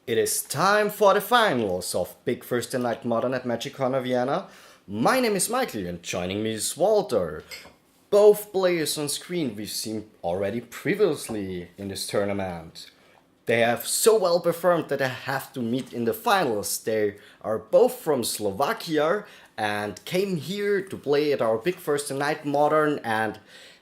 It is time for the finals of Big Thursday Night Modern at Magic Corner Vienna. My name is Michael and joining me is Walter. Both players on screen we've seen already previously in this tournament. They have so well performed that they have to meet in the finals. They are both from Slovakia and came here to play at our Big Thursday Night Modern, and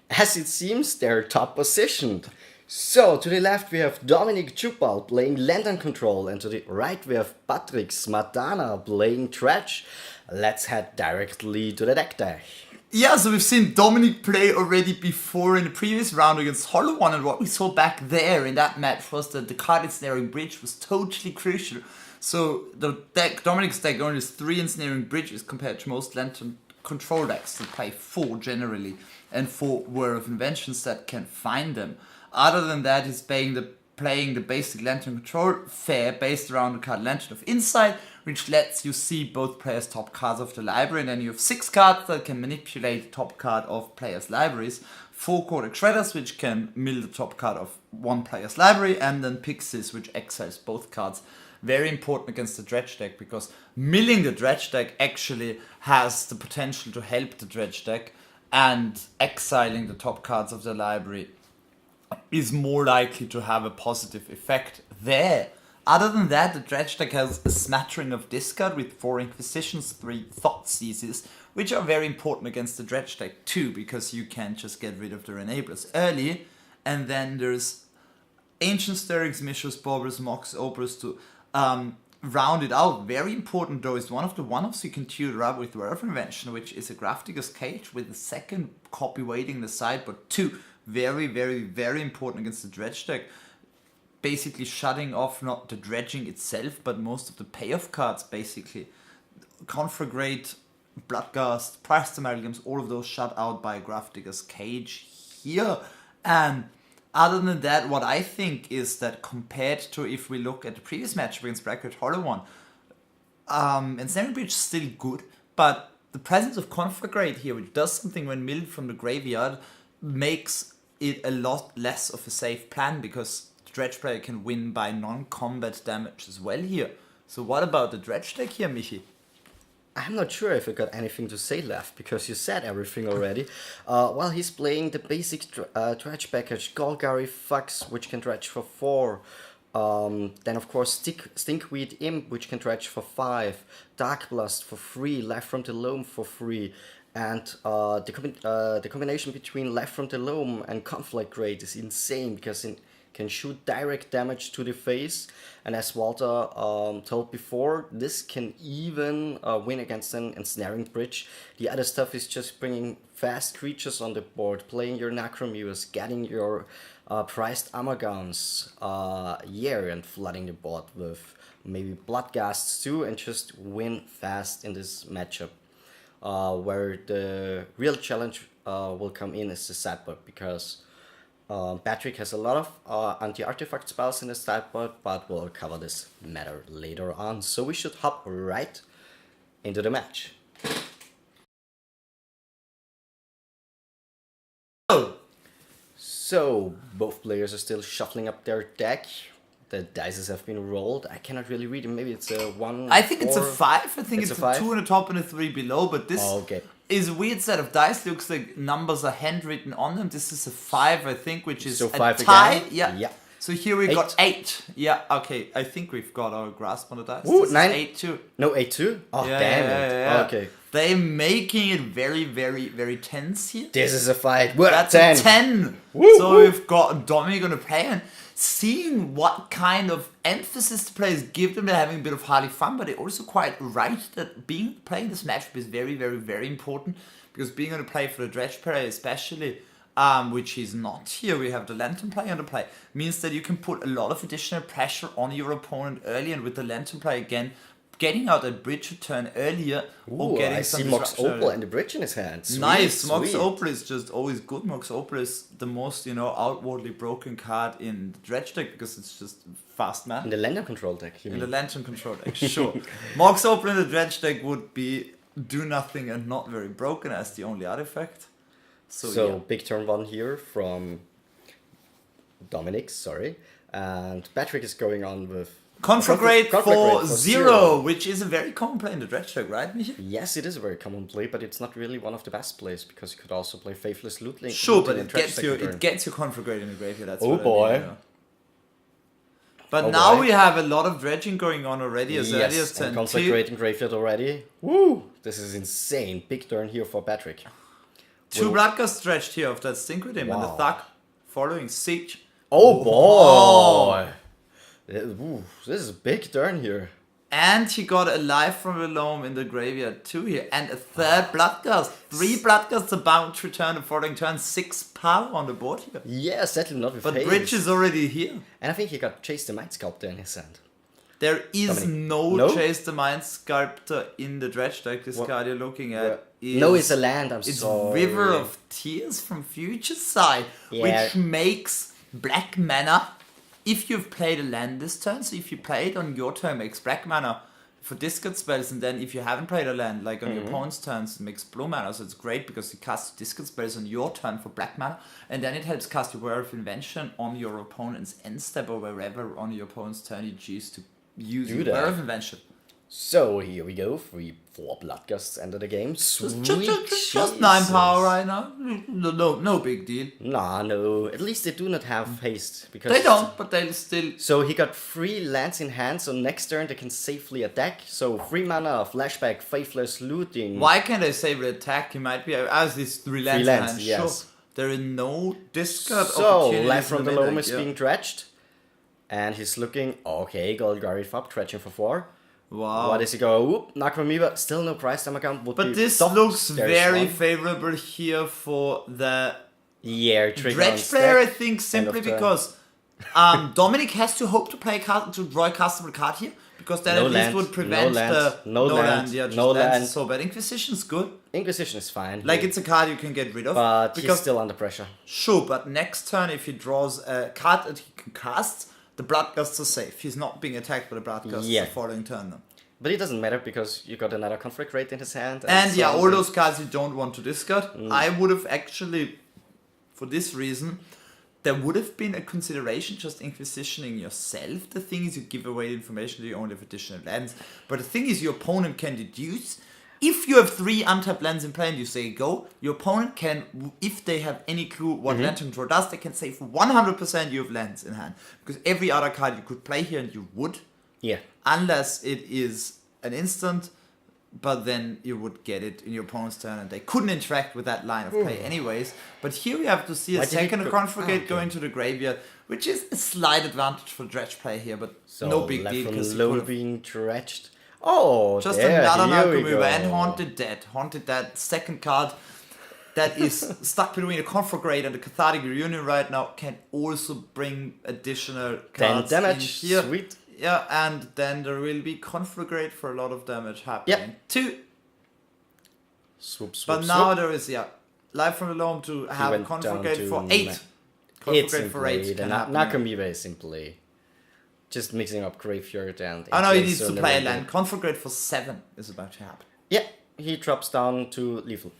as it seems they're top positioned. So, to the left we have Dominik Chupal playing Lantern Control, and to the right we have Patrick Smatana playing Dredge. Let's head directly to the deck. Yeah, so we've seen Dominic play already before in the previous round against Hollow One, and what we saw back there in that match was that the card Ensnaring Bridge was totally crucial. So the deck, Dominic's deck only has 3 Ensnaring Bridges compared to most Lantern Control decks that play 4 generally, and 4 Whir of Inventions that can find them. Other than that, he's playing the basic Lantern Control fair based around the card Lantern of Insight, which lets you see both players' top cards of the library, and then you have 6 cards that can manipulate the top card of players' libraries, 4 Codex Shredders, which can mill the top card of one player's library, and then Pixies, which exiles both cards. Very important against the Dredge deck, because milling the Dredge deck actually has the potential to help the Dredge deck, and exiling the top cards of the library is more likely to have a positive effect there. Other than that, the Dredge deck has a smattering of discard with 4 Inquisitions, 3 Thought Seizes, which are very important against the Dredge deck too, because you can just get rid of their enablers early. And then there's Ancient Stirrings, Mishra's Baubles, Mox Opus to round it out. Very important though is one of the one-offs you can tutor up with Whir of Invention, which is a Grafdigger's Cage with the second copy waiting the sideboard too. Very, very, very important against the Dredge deck. Basically shutting off not the dredging itself, but most of the payoff cards basically. Conflagrate, Bloodgast, Priced Amalgams, all of those shut out by Grafdigger's Cage here. And other than that, what I think is that compared to if we look at the previous match against Blackwood Hollow One, Ensnaring Bridge is still good, but the presence of Conflagrate here, which does something when milled from the graveyard, makes it a lot less of a safe plan, because the Dredge player can win by non-combat damage as well here. So what about the Dredge deck here, Michi? I'm not sure if I got anything to say left, because you said everything already. Well, he's playing the basic dredge package, Golgari Fox, which can dredge for 4. Then of course Stinkweed Imp, which can dredge for 5. Dark Blast for 3, Life from the Loam for 3. And the combination between Life from the Loam and Conflagrate is insane, because it can shoot direct damage to the face, and as Walter told before, this can even win against an Ensnaring Bridge. The other stuff is just bringing fast creatures on the board, playing your Necromuse, getting your priced Amalgams, and flooding the board with maybe Bloodghasts too, and just win fast in this matchup. Where the real challenge will come in is the sideboard, because Patrick has a lot of anti-artifact spells in the sideboard, but we'll cover this matter later on. So we should hop right into the match. So both players are still shuffling up their deck. The dices have been rolled. I cannot really read them. Maybe it's a 1. I think it's a 5. I think it's a 2 on the top and a 3 below. But this is a weird set of dice. Looks like numbers are handwritten on them. This is a 5, I think, which is so a 5 tie. Again? Yeah. So here we got 8. Yeah, okay. I think we've got our grasp on the dice. Ooh, 9. 8 2. No, 8 2? Oh, yeah, damn yeah, it. Yeah. Okay. They're making it very, very, very tense here. This is a fight. That's 10. a 10. Woo, so we've got Dominic on the play, and seeing what kind of emphasis the players give them. They're having a bit of hardy fun, but they're also quite right that playing this matchup is very, very, very important, because being on the play for the Dredge player especially, which is not here, we have the Lantern player on the play, means that you can put a lot of additional pressure on your opponent early, and with the Lantern player again, getting out a bridge return earlier, or getting I some see Mox disruption Opal and the bridge in his hand. Sweet, nice. Mox sweet. Opal is just always good. Mox Opal is the most, outwardly broken card in the Dredge deck, because it's just fast man. In the Lantern Control deck, you In mean? the Lantern Control deck, sure. Mox Opal in the Dredge deck would be do nothing and not very broken as the only artifact. So big turn 1 here from Dominic, sorry. And Patrick is going on with Conflagrate Conflagrate for for 0, which is a very common play in the dredge deck, right, Michi? Yes, it is a very common play, but it's not really one of the best plays because you could also play Faithless Looting. Sure, but and it Dredge gets second turn. Conflagrate in the graveyard. That's Oh what boy. I mean, you know. But Oh now boy. we have a lot of dredging going on already as early as Yes, turn and 2. Conflagrating Graveyard already. Woo! This is insane. Big turn here for Patrick. 2 Bloodgust dredged here of that Stink with him and the Wow. Thug following Siege. Oh boy! Ooh, this is a big turn here. And he got a Life from the Loam in the graveyard too here. And a 3rd Bloodgust. 3 Bloodgusts about to return the following turn. 6 power on the board here. Yeah, sadly not with But haste. Bridge is already here. And I think he got Chase the Mind Sculptor in his hand. There is Dominic. no No? Chase the Mind Sculptor in the dredge deck. This What? card you're looking at is... No, it's a land, I'm It's sorry. River of Tears from Future Side, Yeah. which makes black mana. If you've played a land this turn, so if you play it on your turn, makes black mana for discard spells, and then if you haven't played a land, like on your opponent's turns, it makes blue mana. So it's great because you cast discard spells on your turn for black mana, and then it helps cast your War of Invention on your opponent's end step or wherever on your opponent's turn you choose to use Do your that. War of Invention. So here we go. 4 Bloodgusts enter the game. Sweet Just 9 power right now. No big deal. Nah, no. At least they do not have haste. Because They don't, but they'll still... So he got 3 lands in hand, so next turn they can safely attack. So 3 mana, flashback, faithless looting. Why can't I save the attack? He might be as this 3 lands, lands, hand. yes. Sure. There is no discard So opportunities Life from in the mid-deck, Loam is yeah. being dredged. And he's looking, okay, Golgari Fab, dredging for 4. Wow. What does he go? Whoop, Necromoeba, still no price time account. Would But be this top. looks There's very one. favorable here for the Yeah, trigger on dredge stack. player, I think, End simply of turn. because Dominic has to hope to play to draw a castable card here, because then No at land, least would prevent no land, the no land, yeah, just no lands land. so bad. Inquisition's good. Inquisition is fine. Like it's a card you can get rid of, but because he's still under pressure. sure, but next turn, if he draws a card that he can cast, the Bloodgusts are safe. He's not being attacked by the Bloodgusts Yeah. the following turn. Though. But it doesn't matter because you got another Conflagrate in his hand. And so yeah, on. all those cards you don't want to discard. Mm. I would have actually, for this reason, there would have been a consideration just Inquisitioning yourself. The thing is, you give away the information that you only have additional lands. But the thing is, your opponent can deduce. If you have 3 untapped lands in play and you say go, your opponent can, if they have any clue what land control does, they can say for 100% you have lands in hand. Because every other card you could play here and you would, Yeah. unless it is an instant, but then you would get it in your opponent's turn and they couldn't interact with that line of play anyways. But here we have to see Why a did he second go- Conflagrate okay. go into the graveyard, which is a slight advantage for dredge play here, but So no big Life deal from because the you Loam could've- being dredged. Oh, just there, another here we Narcomover go. and Haunted Dead. Haunted Dead, second card that is stuck between a Conflagrate and a Cathartic Reunion right now, can also bring additional 10 cards damage, in here. sweet. Yeah, and then there will be Conflagrate for a lot of damage happening. Yep. 2. Swoop, swoop, But now swoop. there is, Life from the Loam to have went down Conflagrate to for 8. It's Conflagrate for 8 simply, can the happen. Necromoeba is simply just mixing up Graveyard and... Oh no, he Inklings, needs so to never play a mind. land. Conflagrate for 7 is about to happen. Yeah, he drops down to lethal.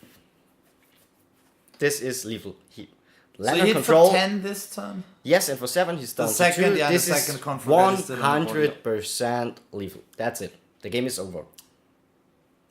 This is lethal. He So land he hit control. for 10 this turn? Yes, and for 7 he's down second, to 2. yeah, the This second is Conflagrate is still on the board, 100% lethal. That's it. The game is over.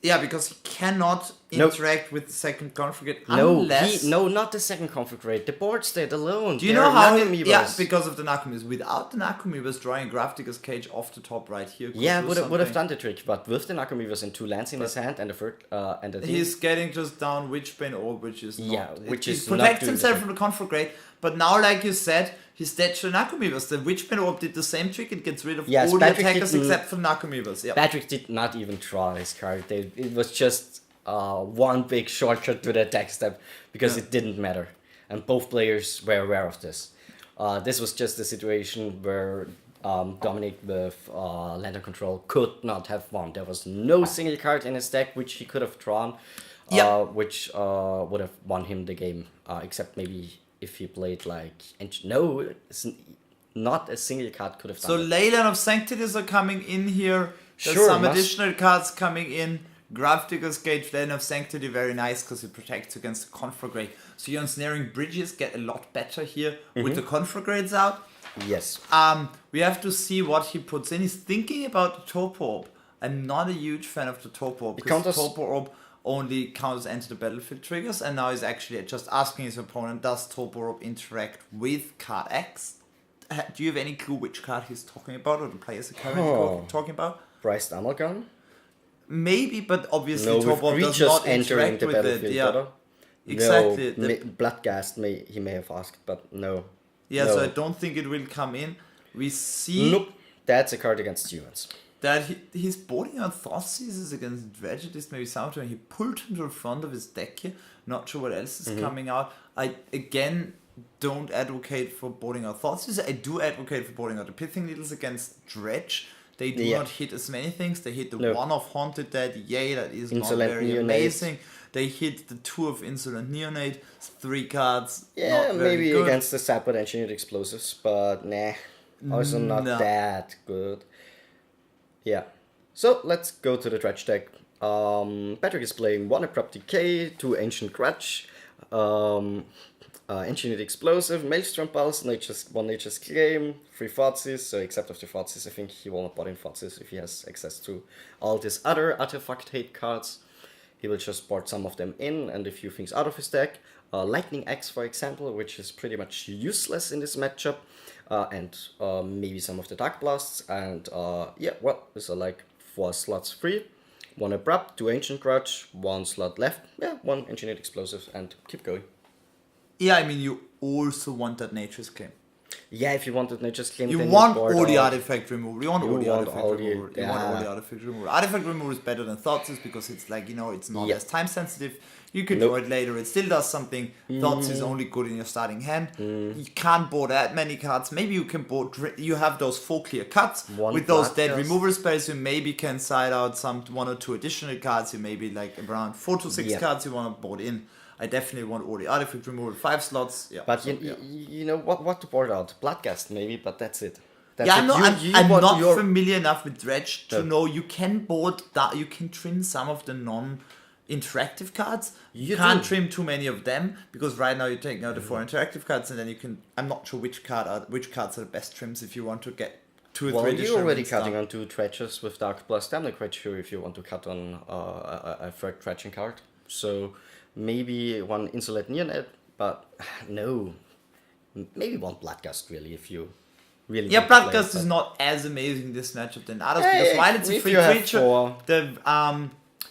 Yeah, because he cannot Nope. interact with the second Conflagrate No, unless... no, not the second Conflagrate. The board state alone. Do you know how... Yeah, because of the Necromoebas. Without the Necromoebas, drawing Grafdigger's Cage off the top right here could Yeah, do would have something. done the trick, but with the Necromoebas and 2 lands in his hand and the third and the thing, He's getting just down Witchbane Orb, which is Yeah, not... which he is not protects doing himself the from the Conflagrate, but now, like you said, he's dead to the Necromoebas. The Witchbane Orb did the same trick. It gets rid of Yes, all the Patrick attackers didn't- except for the Necromoebas. Yeah. Patrick did not even draw his card. It was just one big shortcut to the attack step because Yeah. it didn't matter, and both players were aware of this. This was just a situation where Dominic with Lantern Control could not have won. There was no single card in his deck which he could have drawn, which would have won him the game, except maybe if he played like... not a single card could have done So it. Leyland of Sanctities are coming in here. There's Sure, some must- additional cards coming in. Grafdigger's Cage, Leyland of Sanctity, very nice because it protects against the Conflagrate. So your ensnaring bridges get a lot better here with the Conflagrates out. Yes. We have to see what he puts in. He's thinking about the Torpor Orb. I'm not a huge fan of the Torpor Orb because the Torpor Orb only counters enter the battlefield triggers, and now he's actually just asking his opponent, does Torpor Orb interact with card X? Do you have any clue which card he's talking about, or the players are currently talking about? Priced Amalgam? Maybe, but obviously No, Torpor Orb with does creatures not entering interact the with it. battlefield. Yeah, exactly. No, Bloodghast he may have asked, but no. Yeah, No. so I don't think it will come in. We see Nope. That's a card against humans. that he's boarding out Thoughtseizes against Dredge. This maybe sound and he pulled him to the front of his deck here. Not sure what else is coming out. I again don't advocate for boarding out Thoughtseizes. I do advocate for boarding out the Pithing Needles against Dredge. They do not hit as many things. They hit the one of Haunted Dead. Yay, that is Insolent not very Neonate. amazing. They hit the 2 of Insolent Neonate. 3 cards. Yeah, not very maybe good. against the Sapwood Engineered Explosives, but nah. Also not No. that good. Yeah. So let's go to the Dredge deck. Patrick is playing 1 Abrupt Decay, 2 Ancient Grudge, Engineered Explosive, Maelstrom Pulse, one Nature's Claim, 3 Thoughtseize. So except of the Thoughtseize, I think he will not bot in Thoughtseize if he has access to all these other Artifact Hate cards. He will just board some of them in and a few things out of his deck. Lightning Axe, for example, which is pretty much useless in this matchup. And maybe some of the Dark Blasts. And yeah, well, these are like 4 slots free. 1 Abrupt, 2 Ancient Grudge, 1 slot left. Yeah, 1 Engineered Explosive, and keep going. Yeah, I mean, you also want that Nature's Claim. Yeah, if you wanted Nature's Claim, You then want board all the out. artifact removal. You want all the artifact removal. You want all the artifact removal. Artifact removal is better than Thoughtseize because it's like, you know, it's not as time sensitive. You can draw it later. It still does something. Thougeize is only good in your starting hand. You can't board that many cards. Maybe you can board. You have those 4 clear cuts. With those dead Bloodghast. removal spells, you maybe can side out some 1 or 2 additional cards. You maybe like around 4 to 6 cards you want to board in. I definitely want all the artifact removal, 5 slots. Yeah, But you know what to board out? Bloodghast maybe, but that's it. That's yeah, it. I'm want not your- familiar enough with Dredge to know you can board that. You can trim some of the non-interactive cards. You can't trim too many of them because right now you're taking out the 4 interactive cards, and then you can. I'm not sure which cards are the best trims if you want to get 2 or 3 Well, additional you're already ones cutting done. on 2 Dredges with Dark Blast. I'm not quite sure if you want to cut on a third Dredging card. So maybe 1 Insolent Neonate, but no. Maybe 1 Bloodghast really if you really Yeah, want to play it, Bloodghast is but- not as amazing this matchup than others Hey, because while it's a if free you have creature, 4, the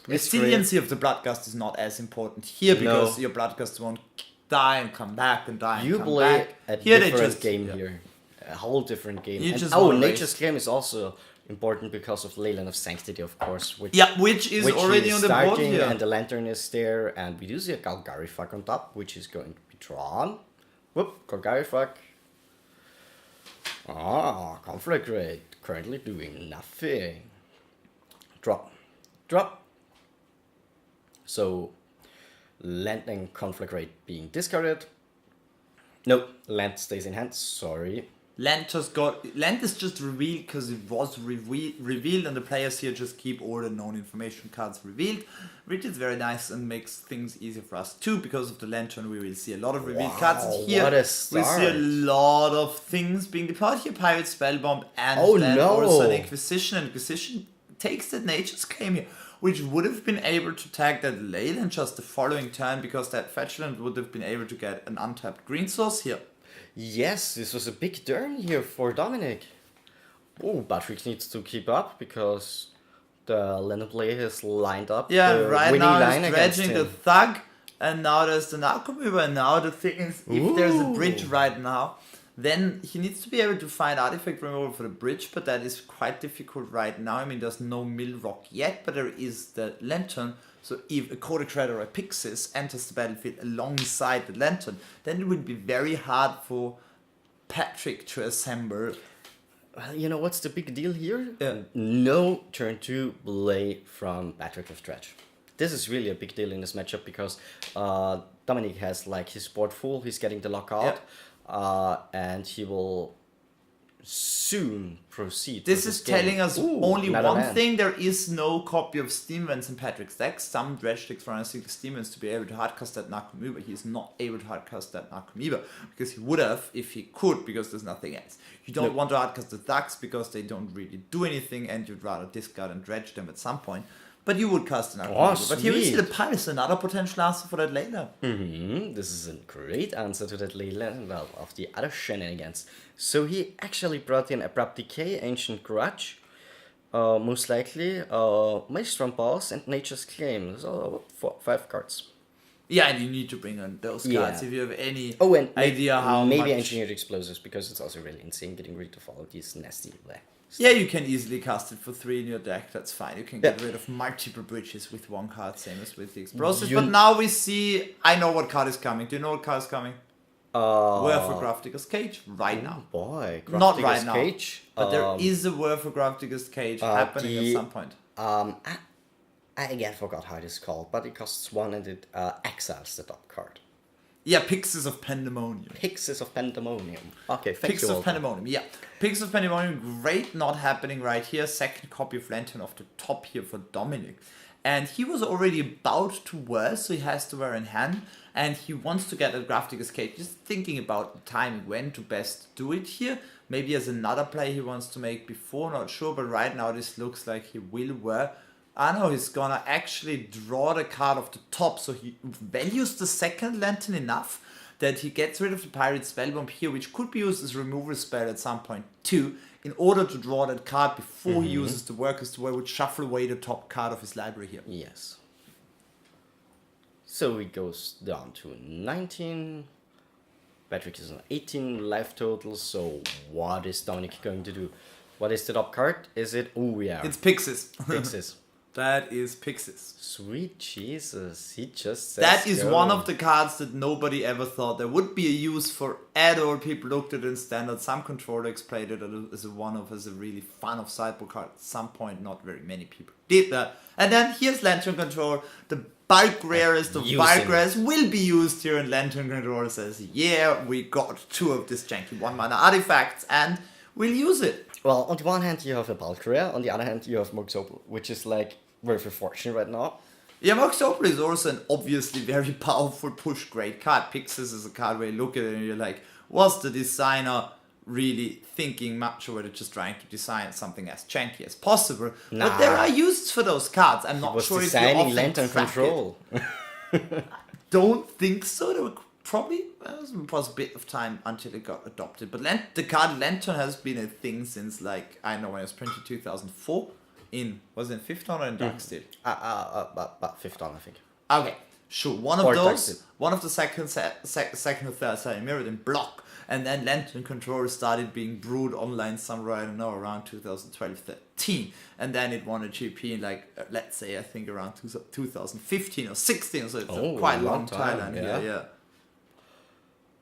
resiliency of the Bloodghast is not as important here because your Bloodghast won't die and come back and die and You come play back. a Here they different just game here. A whole different game. You And, just oh, wanna Nature's Claim is also important because of Leyland of Sanctity, of course. Which which already is on the board starting, here. and the Lantern is there, and we do see a Golgarifuck on top, which is going to be drawn. Whoop, Golgarifuck. Conflagrate, currently doing nothing. Drop. So, Land and Conflagrate being discarded. No, Land stays in hand, sorry. Land is just revealed because it was revealed, and the players here just keep all the known information cards revealed, which is very nice and makes things easier for us too. Because of the lantern, we will see a lot of revealed cards. And here what a we see a start. lot of things being deployed here. Pirate Spellbomb and then no. also an Inquisition. And Inquisition takes that Nature's Claim here, which would have been able to tag that Leyland just the following turn because that Fetchland would have been able to get an untapped green source here. Yes, this was a big turn here for Dominic. Oh, Patrick needs to keep up because the Lennon play has lined up. Yeah, the right winning now line he's against dredging the him. Thug, and now there's the Narcomover, and now the thing is, if there's a bridge Ooh. right now, then he needs to be able to find artifact removal for the bridge, but that is quite difficult right now. I mean, there's no Mill Rock yet, but there is the Lantern, so if a Kundegraber or a Pixis enters the battlefield alongside the Lantern, then it would be very hard for Patrick to assemble. Well, you know what's the big deal here? Yeah. No turn 2 play from Patrick of Dredge. This is really a big deal in this matchup because Dominic has like his board full, he's getting the lockout, and he will soon proceed. This with is game. telling us Ooh, only another one land. thing. There is no copy of Steam Vents in Patrick's deck. Some dredge decks run the Steam Vents to be able to hardcast that Nakamura. He is not able to hardcast that Nakamura because he would have if he could, because there's nothing else. You don't want to hardcast the Thugs because they don't really do anything and you'd rather discard and dredge them at some point. But you would cast an Nakamura. But here we see the Pirates, another potential answer for that later. This is a great answer to that late land, well, of the other shenanigans. So he actually brought in Abrupt Decay, Ancient Grudge, most likely, Maelstrom Boss, and Nature's Claim. So 5 cards. Yeah, and you need to bring on those cards if you have any and idea how maybe much... Engineered Explosives, because it's also really insane getting rid of all of these nasty... Yeah, you can easily cast it for 3 in your deck, that's fine. You can get rid of multiple bridges with 1 card, same as with the Explosives. But now we see... I know what card is coming. Do you know what card is coming? Werfer Grafdigger's Cage, right now. Boy, Not right now. Cage. But there is a Werfer Grafdigger's Cage happening at some point. I again forgot how it is called, but it costs 1 and it exiles the top card. Yeah, Pixies of Pandemonium. Pixies of Pandemonium. Okay, thank Pixies you. of Pandemonium, yeah. Pixies of Pandemonium, great, not happening right here. Second copy of Lantern off the top here for Dominic. And he was already about to wear, so he has to wear in hand. And he wants to get a Grafdigger's Cage. Just thinking about the timing, when to best do it here. Maybe as another play he wants to make before, not sure. But right now this looks like he will wear. I know he's gonna actually draw the card off the top, so he values the second Lantern enough that he gets rid of the Pirate Spellbomb here, which could be used as a removal spell at some point too, in order to draw that card before he uses the Workers to Wear, which shuffle away the top card of his library here. Yes. So it goes down to 19. Patrick is on 18 life total, so what is Dominic going to do? What is the top card? Is it... Oh, yeah. It's Pixies. Pixies. That is Pixies. Sweet Jesus, he just says that is go. one of the cards that nobody ever thought there would be a use for at all. People looked at it in standard. Some control decks played it as a really fun of sideboard card. At some point, not very many people did that. And then here's Lantern Control. The bulk rarest of bulk rares will be used here, and Lantern Control says, yeah, we got 2 of this janky 1-mana artifacts, and we'll use it. Well, on the one hand, you have a bulk rare. On the other hand, you have Mox Opal, which is like worth a fortune right now. Yeah, Mox Opal is also an obviously very powerful push grade card. Pixies is a card where you look at it and you're like, was the designer really thinking much, or were they just trying to design something as janky as possible? Nah. But there are uses for those cards. I'm not sure if you often Lantern Control. Don't think so. There were probably was a bit of time until it got adopted. But the card Lantern has been a thing since, like, I don't know, when it was printed 2004. Was it in 5th or in Darksteel? About 5th, I think. Okay, sure. One of the second or third side mirrored in block, and then Lantern Control started being brewed online somewhere, I don't know, around 2012-13, and then it won a GP in, like, let's say, I think around 2015 or 16, so it's a quite long time here.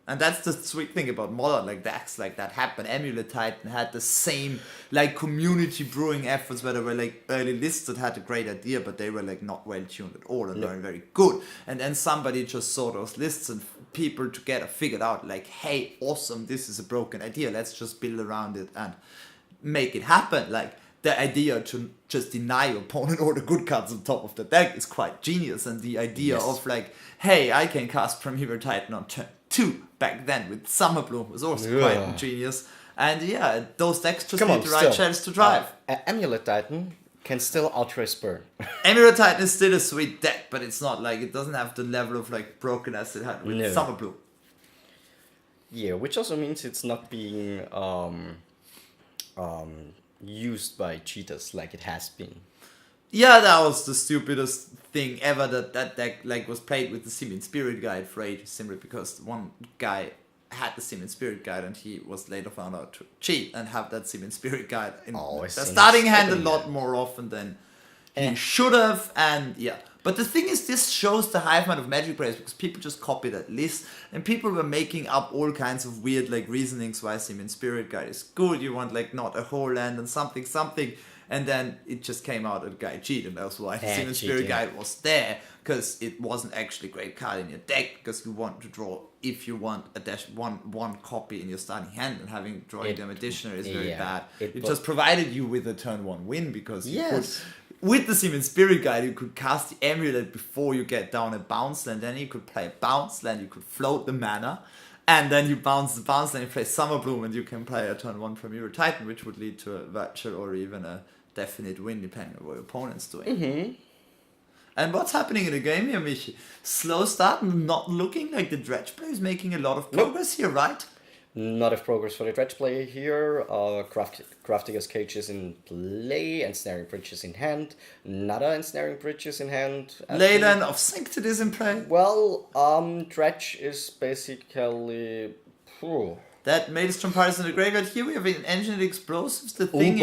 And that's the sweet thing about modern, like, decks like that happen. Amulet Titan had the same, like, community brewing efforts where there were, like, early lists that had a great idea, but they were, like, not well tuned at all and weren't very good. And then somebody just saw those lists and people together figured out, like, hey, awesome, this is a broken idea. Let's just build around it and make it happen. Like, the idea to just deny your opponent all the good cards on top of the deck is quite genius. And the idea of, like, hey, I can cast Primeval Titan on turn 2 back then with Summerbloom was also quite ingenious. And yeah, those decks just need the right shells to drive. Amulet Titan can still outrace Burn. Amulet Titan is still a sweet deck, but it's not like, it doesn't have the level of, like, brokenness it had with Summerbloom. Yeah, which also means it's not being used by cheaters like it has been. Yeah, that was the stupidest thing ever, that deck, like, was played with the Simian Spirit Guide for ages, simply because one guy had the Simian Spirit Guide and he was later found out to cheat and have that Simian Spirit Guide in the starting hand a lot more often than he should have, and yeah. But the thing is, this shows the hive mind of magic players because people just copy that list and people were making up all kinds of weird like reasonings why Simeon Spirit Guide is good. You want like not a whole land and something. And then it just came out that guy cheated, and that's why Simeon Spirit Guide was there, because it wasn't actually a great card in your deck, because you want to draw, if you want a one copy in your starting hand, and having drawing them additional is very bad. It just provided you with a turn 1 win, because you could, with the Simeon Spirit Guide, you could cast the Amulet before you get down a bounce land, then you could play a bounce land, you could float the mana, and then you bounce the bounce land, you play Summer Bloom, and you can play a turn 1 Premier Titan, which would lead to a virtual or even a definite win depending on what your opponent's doing. And what's happening in the game here, Michi? Slow start, not looking like the Dredge player is making a lot of progress here, right? Not of progress for the Dredge player here. Craftinger's Cage is in play, Ensnaring Bridge is in hand. Nada Ensnaring Bridge is in hand. Leyland of Sanctity is in play. Well, Dredge is basically... That Maelstrom Pirates in the graveyard. Here we have an Engineered Explosives. The thing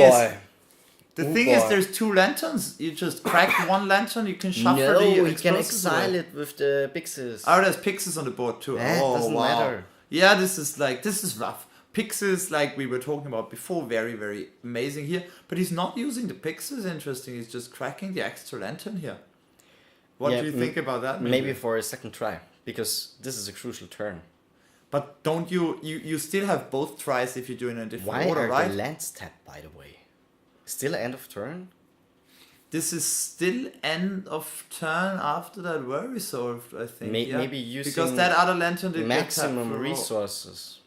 is, there's 2 lanterns. You just crack 1 lantern, you can shuffle the you can exile it with the Pixies. Oh, there's Pixies on the board too. Doesn't matter. Yeah, this is rough. Pixies, like we were talking about before, very, very amazing here. But he's not using the Pixies, interesting. He's just cracking the extra lantern here. What do you think about that? Maybe for a second try, because this is a crucial turn. But don't you still have both tries if you're doing a different order, right? Why are the lands tapped, by the way? Still end of turn? This is still end of turn after that were resolved, I think. Maybe using because that other lantern did maximum resources.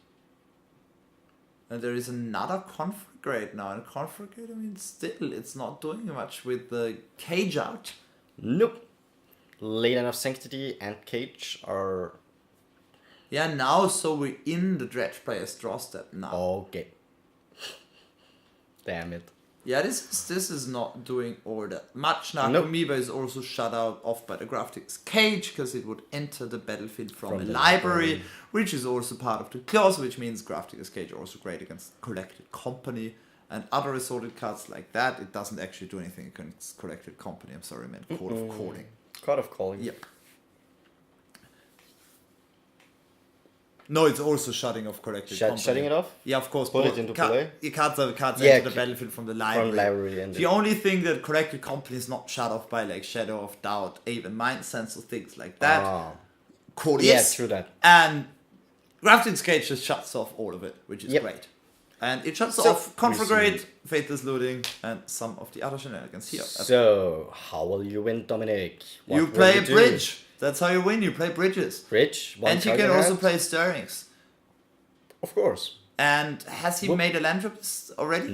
And there is another Conflagrate now. And Conflagrate, I mean, still, it's not doing much with the Cage out. Nope. Leyland of Sanctity and Cage are... Yeah, now, so we're in the Dredge player's draw step now. Okay. Damn it. Yeah, this is not doing all that much. Now, Amoeba is also shut off by the Graphics Cage, because it would enter the battlefield from a library, which is also part of the clause, which means Graphics Cage are also great against Collected Company and other assorted cards like that. It doesn't actually do anything against Collected Company. I'm sorry, I meant Court of Calling. Court of Calling. Yep. No, it's also shutting off Collected Company. Shutting it off? Yeah, of course. Put it into play? Your cards enter the battlefield from the library. And the only thing that Collected Company is not shut off by, like Shadow of Doubt, even Mind Sense or things like that. Court is. True that. And Graphics Cage just shuts off all of it, which is great. And it shuts off Conflagrate, Faithless Looting, and some of the other shenanigans here. So, how will you win, Dominic? You play a bridge. That's how you win. You play bridges. And you can also play Stirrings. Of course. And has he made a land drop already?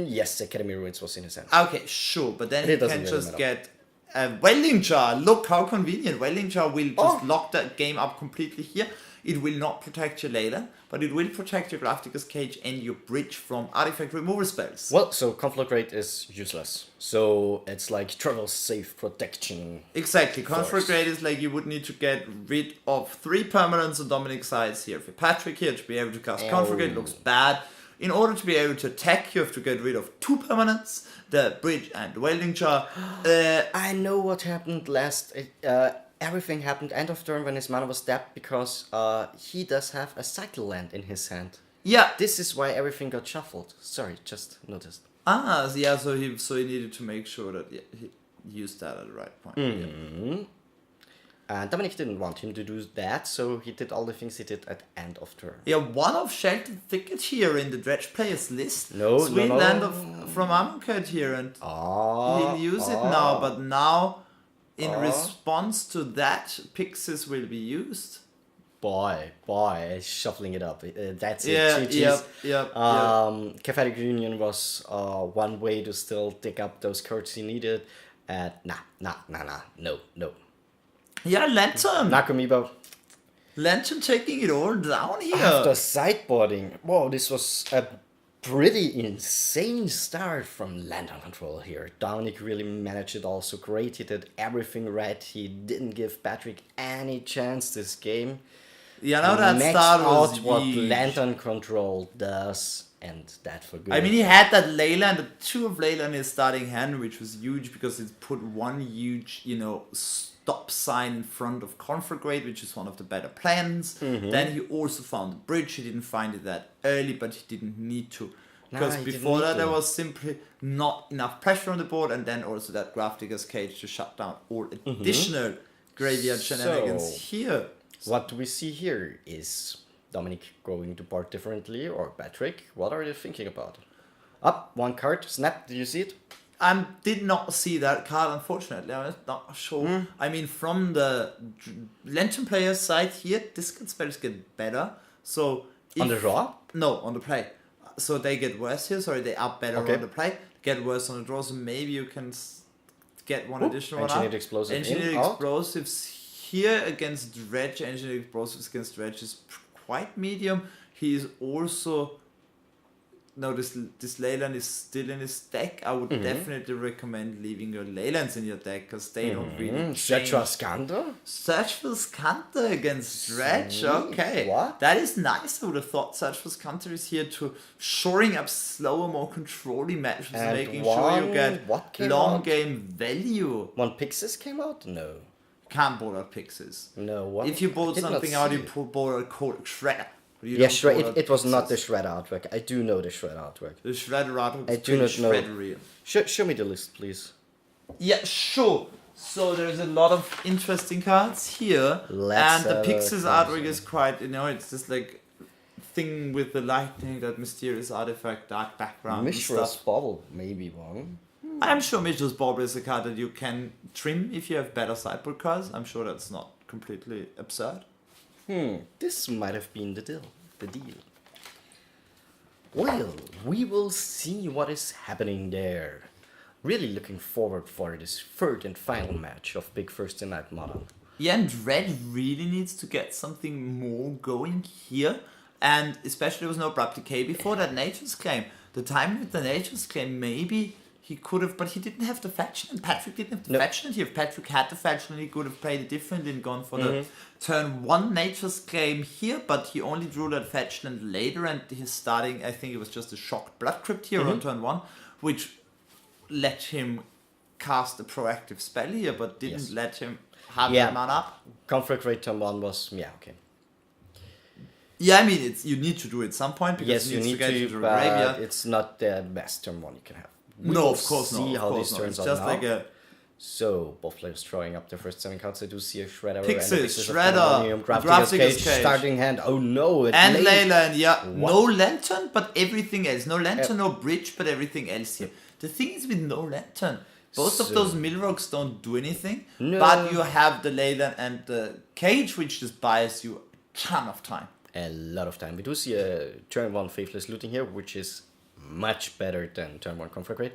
Yes, Academy Ruins was in his hand. Okay, sure. But then he can just get a Welding Jar. Look how convenient. Welding Jar will just lock that game up completely here. It will not protect your Leyland, but it will protect your Graphics Cage and your bridge from artifact removal spells. Well, so Conflagrate is useless. So it's like travel safe protection. Exactly. Conflagrate is like you would need to get rid of 3 permanents on Dominic's sides here. For Patrick here to be able to cast Conflagrate looks bad. In order to be able to attack, you have to get rid of 2 permanents, the bridge and the Welding Jar. I know what happened last... everything happened end of turn when his mana was tapped, because he does have a cycle land in his hand. Yeah. This is why everything got shuffled. Sorry, just noticed. Yeah, so he needed to make sure that he used that at the right point. Mm-hmm. And Dominic didn't want him to do that, so he did all the things he did at end of turn. Yeah, one of Sheltered Thicket here in the Dredge players list. Sweet no. land from Amonkhet here, and he'll use it now, but now... In response to that, Pixies will be used. Boy, shuffling it up. That's it. Yeah. Cathartic Union was one way to still dig up those cards he needed. No. Yeah, Lantern. Nakomibo. Lantern taking it all down here. After sideboarding. Whoa, this was a pretty insane start from Lantern Control here. Dominic really managed it all so great. He did everything right. He didn't give Patrick any chance this game. Yeah, now that start was what Lantern Control does. end that for good. I mean, he had that Leyland, the 2 of Leyland in his starting hand, which was huge because it put one huge, stop sign in front of Conflagrate, which is one of the better plans. Then he also found the bridge. He didn't find it that early, but he didn't need to. Because before that, there was simply not enough pressure on the board, and then also that Grafdigger's Cage to shut down all additional graveyard shenanigans here. What do we see here? Is Dominic going to board differently, or Patrick? What are you thinking about? Up, one card, snap, did you see it? I did not see that card, unfortunately. I'm not sure. I mean, from the Lantern player's side here, discard spells get better. So On the draw? No, on the play. So they get worse here. Sorry, they are better on the play. Get worse on the draw. So maybe you can get one additional one Engineered up. Explosive Engineered out. Explosives here against Dredge. Engineered Explosives against Dredge is quite medium. He is also... No, this Leyland is still in his deck. I would definitely recommend leaving your Leylands in your deck because they don't really Search for change. Scander? Search for Scanter against Dredge. Sweet. Okay. What? That is nice. I would have thought Search for Scanter is here to shoring up slower, more controlling matches, And making sure you get what came long out? game value. One Pixis came out? No. Can't board out Pixies. No, what? If you I board did not something out, see you it. board a Codex Shredder. You Yeah, don't board out it was not the Pixies. Shred artwork. I do know the Shred artwork. The Shredder artwork I is do pretty not know. shreddery. Show me the list, please. Yeah, sure. So there's a lot of interesting cards here, Let's and the have a Pixies closer. artwork is quite, it's just like thing with the lightning, that mysterious artifact, dark background and Mishra's stuff. Bobble, maybe one. I'm sure Mishra's Bobble is a card that you can trim if you have better sideboard cards. I'm sure that's not completely absurd. This might have been the deal. Well, we will see what is happening there. Really looking forward for this third and final match of Big Thursday Night Modern. Yeah, and Red really needs to get something more going here. And especially there was no abrupt decay before that Nature's Claim. The time with the Nature's Claim, maybe he could have, but he didn't have the faction, and Patrick didn't have the faction. And if Patrick had the faction, he could have played it differently and gone for the turn 1 Nature's Claim here, but he only drew that faction later, and his starting, I think it was just a shocked Blood Crypt here on turn 1, which let him cast a proactive spell here, but didn't let him have the mana up. Conflagrate turn 1 was, okay. Yeah, I mean, you need to do it at some point because Yes, it you needs need to get to, into the but graveyard. it's not the best turn 1 you can have. We No, will of course not. see of how course this not. turns It's out just now. like a So, both players throwing up their first 7 cards. I do see a Shredder Pixies, and a Pixies of Shredder, Pandemonium, Grafdigger's Grafdigger's Cage, Cage. starting hand. Oh no, it and laid- Leyland, yeah. What? No lantern, but everything else. No lantern, no bridge, but everything else here. The thing is with no lantern, both of So- those mill rocks don't do anything, No. but you have the Leyland and the cage, which just buys you a ton of time. A lot of time. We do see a turn 1 Faithless Looting here, which is much better than turn 1 Conflagrate.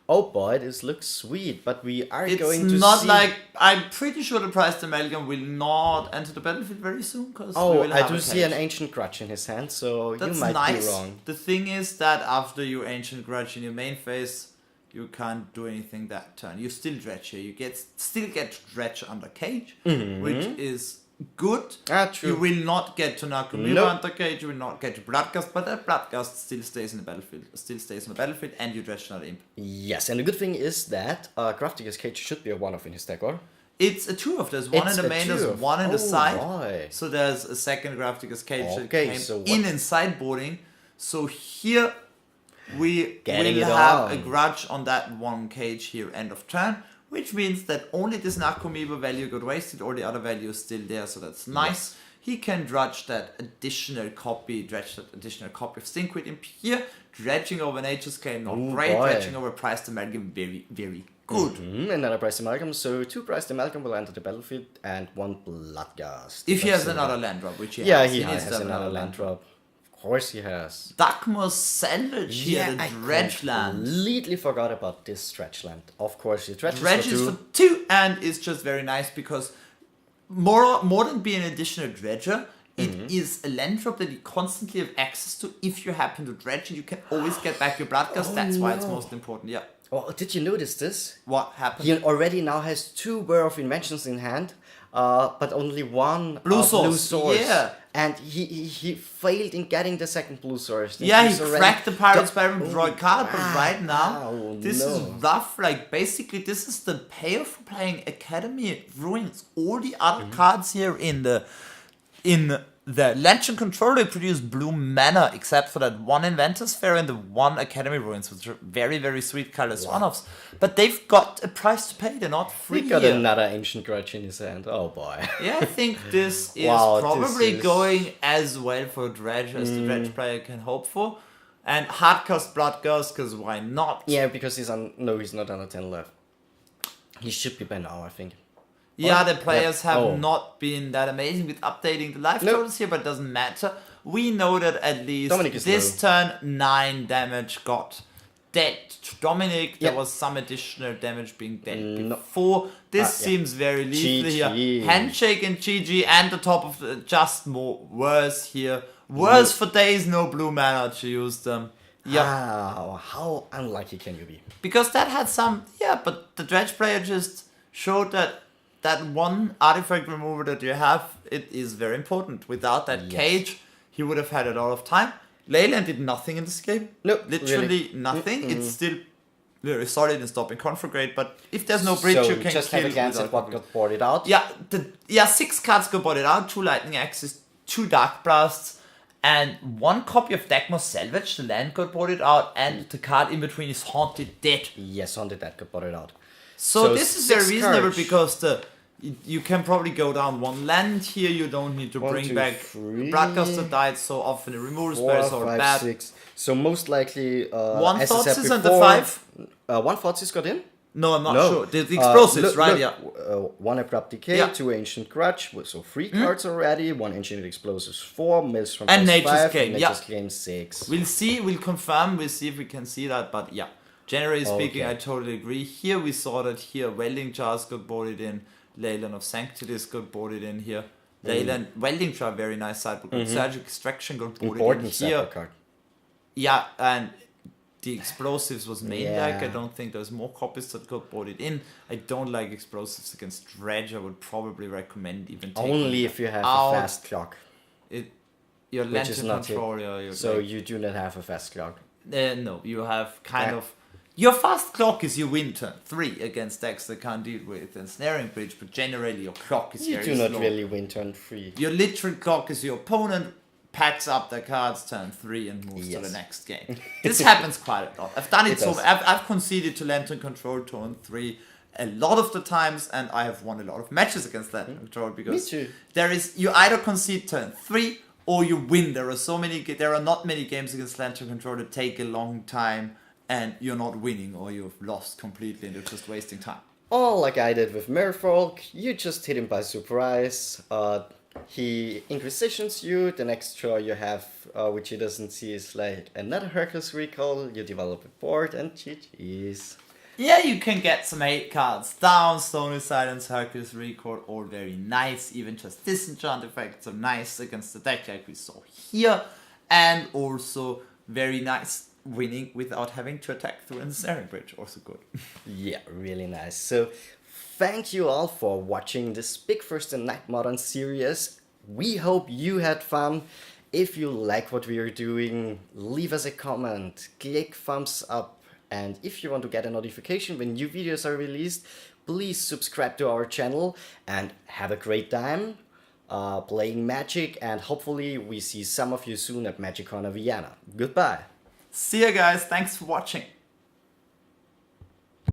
Oh boy, this looks sweet, but we are It's going to not see... like, I'm pretty sure the Priced Amalgam will not enter the battlefield very soon, because Oh, we will I have do a see an cage. Ancient Grudge in his hand, so That's you might nice. be wrong. The thing is that after you Ancient Grudge in your main phase, you can't do anything that turn. You still dredge here. You still get dredge under cage, which is good. True. You will not get to Nakumiba Nope. under cage. You will not get to Bloodgust, but that Bloodgust still stays in the battlefield. And you dredge another imp. Yes, and the good thing is that Grafdigger's Cage should be a 1-off in his deck, or? It's a 2-of. There's one It's in the a main, there's 2-of. one in the Oh, side. right. So there's a second Grafdigger's Cage that Okay, came so in sideboarding. So here we Getting will it have a on. grudge on that one cage here end of turn, which means that only this Nakumiba value got wasted, all the other value is still there, so that's nice. He can dredge that additional copy of Stinkweed Imp here, dredging over Nature's Claim, not Oh, great, boy. dredging over Priced Amalgam, very, very good. Another Priced Amalgam, so 2 Priced Amalgam will enter the battlefield, and 1 Bloodgust. If he has That's another land drop, which he Yeah, has. he needs has to have another land drop. Of course he has. Duckmore's Sandwich here, the I Dredge land. completely forgot about this stretch land. Of course, it dredges Dredge for is 2. for 2 and is just very nice because more than being an additional dredger, it is a land drop that you constantly have access to. If you happen to dredge it, you can always get back your Bloodgust. That's why it's most important. Yeah. Oh, did you notice this? What happened? He already now has 2 War of Inventions in hand. but only one Blue blue source, source. yeah. And he failed in getting the second blue source. And Yeah, he's he already cracked the Pirates got- Barrel with Roy card, but right now, Wow, this is no. rough. Like, basically, this is the payoff for playing Academy Ruins. All the other Mm-hmm. cards here in the Lantern Control, they produce blue mana, except for that one Inventor's Fair and the one Academy Ruins, which are very, very sweet colors one-offs. But they've got a price to pay, they're not free He got here. another Ancient Grudge in his hand. Oh boy. Yeah, I think this is Wow, this probably is- going as well for Dredge as the Dredge player can hope for. And hard cost Blood Ghost, because why not? Yeah, because he's not under 10 left. He should be by now, I think. Yeah, What? the players Yeah. have Oh. not been that amazing with updating the life No. totals here, but it doesn't matter. We know that at least Dominic is this turn 9 damage got dead to Dominic. There Yeah. was some additional damage being dead No. before. This Yeah. seems very lethal GG. here. Handshake and GG, and the top of the just more worse here. Worse for days, no blue mana to use them. Yeah. How unlucky can you be? Because that had some, yeah, but the Dredge player just showed that that one artifact remover that you have, it is very important. Without that Yes. cage, he would have had a lot of time. Leyland did nothing in this game. No, Literally really. nothing. It's still very solid in stopping Conflagrate, but if there's no bridge, So you can just kill have a glance without at what Conflagrate. got boarded out. Yeah, 6 cards got botted out, 2 Lightning Axes, 2 Dark Blasts, and 1 copy of Dagmar Salvage, the land got botted out, and the card in between is Haunted Dead. Yes, on the that got boarded out. So this is very 6 reasonable cards. because you can probably go down 1 land here, you don't need to 1, bring 2, back 3, Bloodcaster died so often, the removal 4, spells are 5, bad. 6. So most likely, 1 as I said Thoughtseize and the before, 5? 1 Thoughtseize got in? No, I'm not No. sure. The explosives, Look, right? look, Yeah. 1 Abrupt Decay, Yeah. 2 Ancient Grudge, so 3 cards already, 1 Ancient Explosives 4, Mills from And plus Nature's 5, Claim, and yeah. Nature's Claim 6. We'll see, we'll confirm, we'll see if we can see that, but yeah. Generally speaking, Okay. I totally agree. Here we saw that here, Welding Jars got boarded in, Leyland of Sanctities got boarded in here. Leyland, Welding Jar, very nice sideboard. Surgical Extraction got boarded Important in here. sample card. Yeah, and the explosives was main Yeah. deck. I don't think there's more copies that got boarded in. I don't like explosives against Dredge. I would probably recommend even taking Only if you have out. a fast clock. Your Which is Lantern not Control. Your So you do not have a fast clock. no, you have kind Yeah. of... Your fast clock is your win turn 3 against decks that can't deal with Ensnaring Bridge, but generally your clock is You very do not slow. really win turn 3. Your literal clock is your opponent packs up their cards turn 3 and moves to Yes. the next game. This happens quite a lot. I've done it, It so does. I've conceded to Lantern Control turn 3 a lot of the times, and I have won a lot of matches against Lantern Control because too. there is you either concede turn 3 or you win. There are not many games against Lantern Control that take a long time and you're not winning or you've lost completely and you're just wasting time. Or like I did with Merfolk, you just hit him by surprise. He Inquisitions you, the next draw you have, which he doesn't see, is like another Hercules Recall, you develop a board, and GG's. Yeah, you can get some 8 cards down, Stony Silence, Hercules Record, all very nice, even just Disenchant effects are nice against the deck like we saw here, and also very nice winning without having to attack through Ensnaring Bridge, also good. Yeah, really nice. So, thank you all for watching this Big First and Night Modern series. We hope you had fun. If you like what we are doing, leave us a comment, click thumbs up, and if you want to get a notification when new videos are released, please subscribe to our channel and have a great time playing Magic, and hopefully we see some of you soon at Magic Corner Vienna. Goodbye! See ya guys, thanks for watching.